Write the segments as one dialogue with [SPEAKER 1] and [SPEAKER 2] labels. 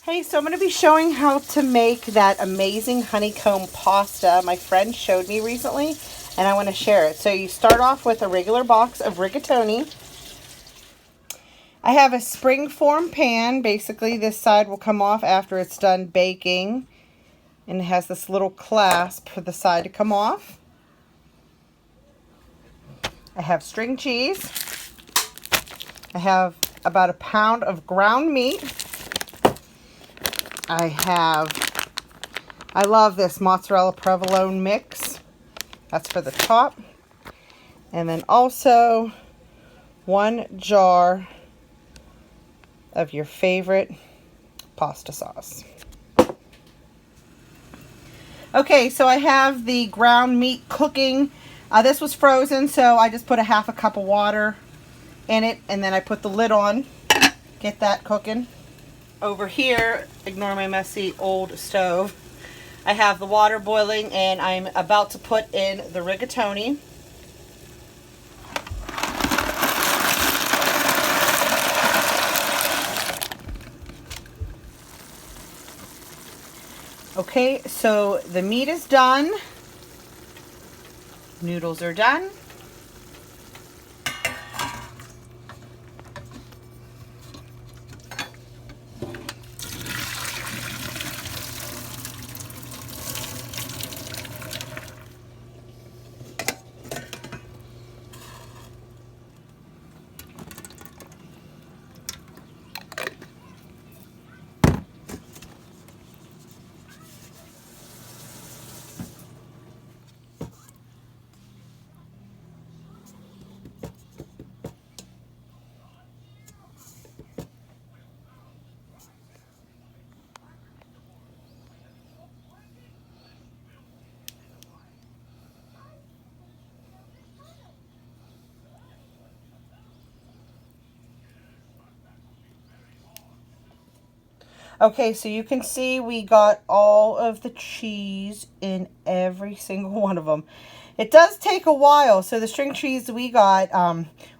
[SPEAKER 1] Hey, so I'm going to be showing how to make that amazing honeycomb pasta my friend showed me recently, and I want to share it. So you start off with a regular box of rigatoni. I have a springform pan. Basically, this side will come off after it's done baking, and it has this little clasp for the side to come off. I have string cheese. I have about a pound of ground meat. I love this mozzarella provolone mix. That's for the top. And then also 1 jar of your favorite pasta sauce. Okay, so I have the ground meat cooking. This was frozen, so I just put a half a cup of water in it, and then I put the lid on. Get that cooking. Over here, ignore my messy old stove, I have the water boiling, and I'm about to put in the rigatoni. Okay, so the meat is done. Noodles are done. Okay, so you can see we got all of the cheese in every single one of them. It does take a while. So the string cheese we got,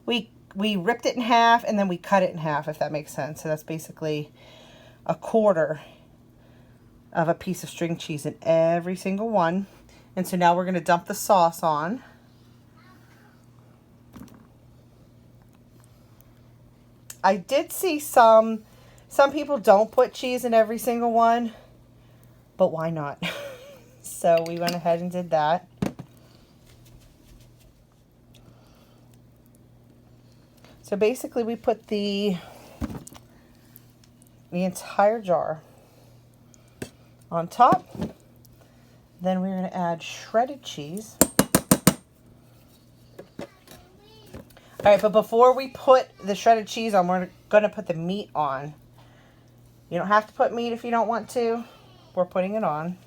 [SPEAKER 1] we ripped it in half and then we cut it in half, if that makes sense. So that's basically a quarter of a piece of string cheese in every single one. And so now we're going to dump the sauce on. I did see some people don't put cheese in every single one, but why not? So we went ahead and did that. So basically we put the entire jar on top. Then we're going to add shredded cheese. All right, but before we put the shredded cheese on, we're going to put the meat on. You don't have to put meat if you don't want to. We're putting it on.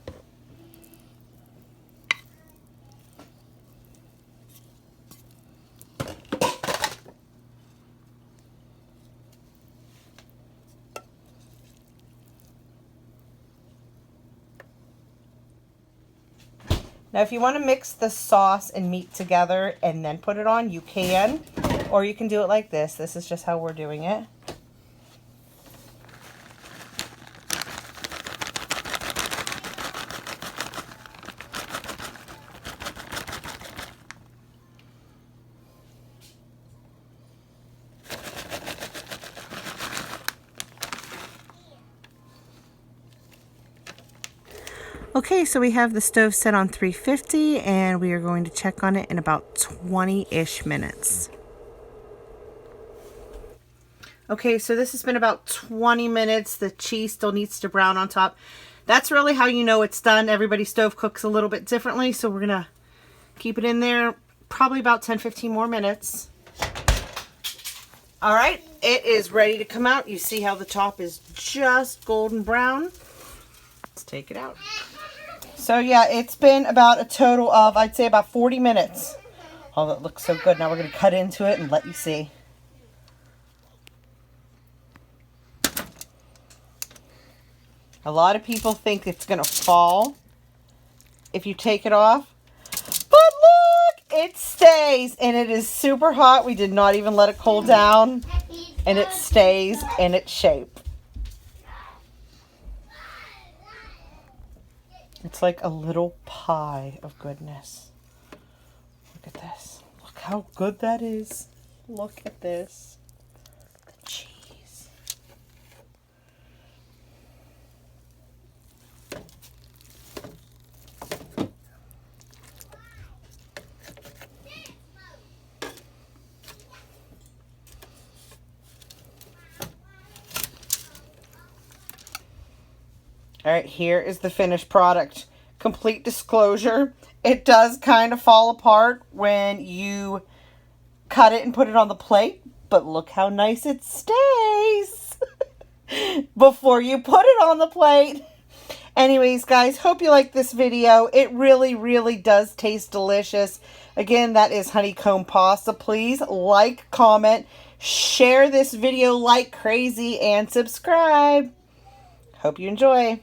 [SPEAKER 1] Now, if you want to mix the sauce and meat together and then put it on, you can. Or you can do it like this. This is just how we're doing it. Okay, so we have the stove set on 350 and we are going to check on it in about 20-ish minutes. Okay, so this has been about 20 minutes. The cheese still needs to brown on top. That's really how you know it's done. Everybody's stove cooks a little bit differently, so we're gonna keep it in there probably about 10-15 more minutes. All right, it is ready to come out. You see how the top is just golden brown. Let's take it out. So yeah, it's been about a total of, I'd say about 40 minutes. Oh, that looks so good. Now we're going to cut into it and let you see. A lot of people think it's going to fall if you take it off. But look, it stays, and it is super hot. We did not even let it cool down, and it stays in its shape. It's like a little pie of goodness. Look at this. Look how good that is. Look at this. The cheese. All right, here is the finished product. Complete disclosure, it does kind of fall apart when you cut it and put it on the plate, but look how nice it stays before you put it on the plate. Anyways, guys, hope you like this video. It really, really does taste delicious. Again, that is honeycomb pasta. Please like, comment, share this video like crazy, and subscribe. Hope you enjoy.